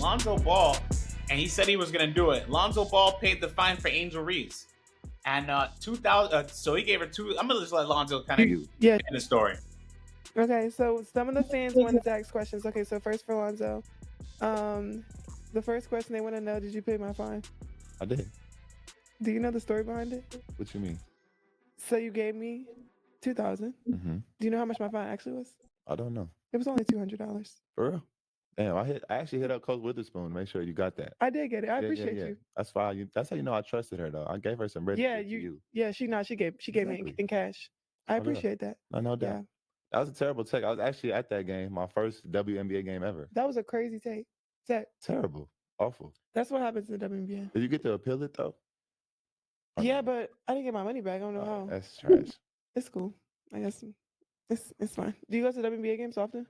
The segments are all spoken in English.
Lonzo Ball, and he said he was going to do it. Lonzo Ball paid the fine for Angel Reese. And 2000, so he gave her two. I'm gonna just let Lonzo kind of Yeah. in the story. Okay, so some of the fans wanted to ask questions. Okay, so first for Lonzo, the first question they want to know: did you pay my fine? I did. Do you know the story behind it? What you mean? So you gave me $2,000. Mm-hmm. Do you know how much my fine actually was? I don't know. It was only $200. For real? Damn, I actually hit up Coach Witherspoon to make sure you got that. I did get it. I appreciate you. That's fine. That's how you know I trusted her though. I gave her some ready. Yeah, she gave me in cash. I appreciate that. No doubt. Yeah. That was a terrible take. I was actually at that game, my first WNBA game ever. That was a crazy take. Terrible. Awful. That's what happens in the WNBA. Did you get to appeal it though? Yeah, but I didn't get my money back. I don't know how. That's trash. It's cool. I guess it's fine. Do you go to WNBA games often?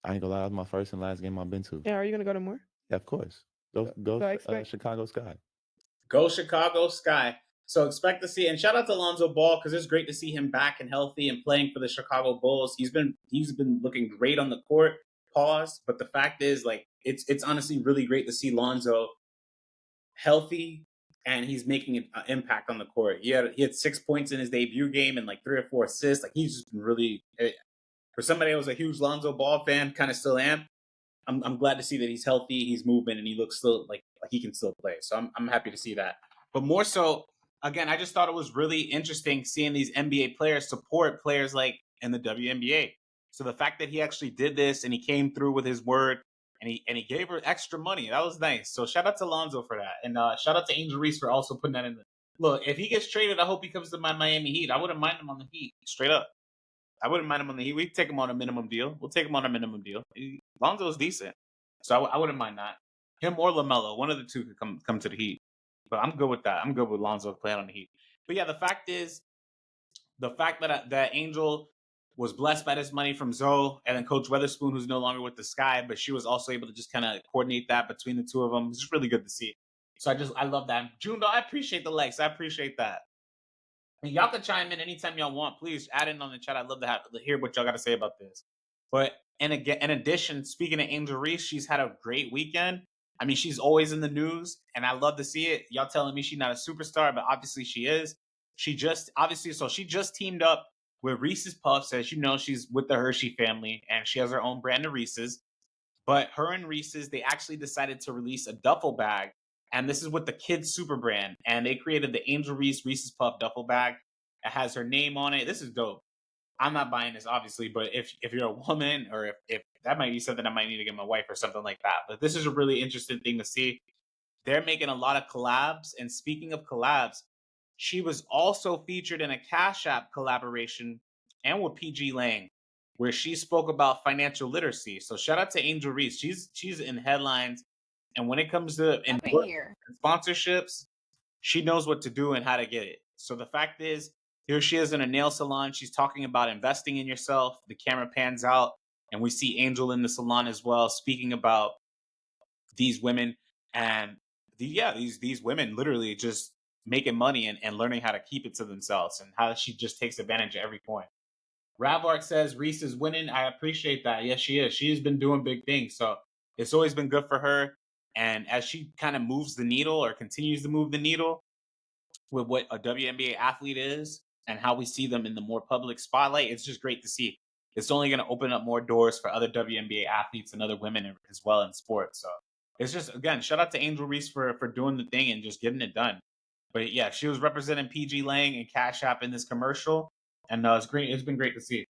I ain't gonna lie, that was my first and last game I've been to. Yeah, are you gonna go to more? Yeah, of course. Go Chicago Sky. Go Chicago Sky. So expect to see, and shout out to Lonzo Ball because it's great to see him back and healthy and playing for the Chicago Bulls. He's been looking great on the court. Pause. But the fact is, like, it's honestly really great to see Lonzo healthy and he's making an impact on the court. He had 6 points in his debut game and like 3 or 4 assists. Like he's just been really, for somebody that was a huge Lonzo Ball fan, kind of still am. I'm glad to see that he's healthy, he's moving, and he looks still like he can still play. So I'm happy to see that. But more so, again, I just thought it was really interesting seeing these NBA players support players like in the WNBA. So the fact that he actually did this and he came through with his word and he gave her extra money, that was nice. So shout out to Lonzo for that, and shout out to Angel Reese for also putting that in. Look, if he gets traded, I hope he comes to my Miami Heat. I wouldn't mind him on the Heat, straight up. I wouldn't mind him on the Heat. We'd take him on a minimum deal. We'll take him on a minimum deal. Lonzo's decent. So I wouldn't mind that. Him or LaMelo. One of the two could come to the Heat. But I'm good with that. I'm good with Lonzo playing on the Heat. But yeah, the fact that Angel was blessed by this money from Zoe and then Coach Weatherspoon, who's no longer with the Sky, but she was also able to just kind of coordinate that between the two of them. It's just really good to see. So I love that. June, I appreciate the likes. I appreciate that. And y'all can chime in anytime y'all want. Please add in on the chat. I'd love to hear what y'all got to say about this. But in addition, speaking of Angel Reese, she's had a great weekend. I mean, she's always in the news, and I love to see it. Y'all telling me she's not a superstar, but obviously she is. She just teamed up with Reese's Puffs. As you know, she's with the Hershey family, and she has her own brand of Reese's. But her and Reese's, they actually decided to release a duffel bag. And this is with the kids super brand. And they created the Angel Reese Reese's Puff duffel bag. It has her name on it. This is dope. I'm not buying this, obviously, but if you're a woman or if that might be something I might need to get my wife or something like that. But this is a really interesting thing to see. They're making a lot of collabs. And speaking of collabs, she was also featured in a Cash App collaboration and with PG Lang, where she spoke about financial literacy. So shout out to Angel Reese. She's in headlines. And when it comes to sponsorships, she knows what to do and how to get it. So the fact is, here she is in a nail salon. She's talking about investing in yourself. The camera pans out, and we see Angel in the salon as well, speaking about these women and these women literally just making money and learning how to keep it to themselves and how she just takes advantage of every point. Ravart says Reese is winning. I appreciate that. Yes, she is. She's been doing big things. So it's always been good for her. And as she kind of moves the needle or continues to move the needle with what a WNBA athlete is and how we see them in the more public spotlight, it's just great to see. It's only going to open up more doors for other WNBA athletes and other women as well in sports. So it's just, again, shout out to Angel Reese for doing the thing and just getting it done. But yeah, she was representing PG Lang and Cash App in this commercial. And it's great. It's been great to see.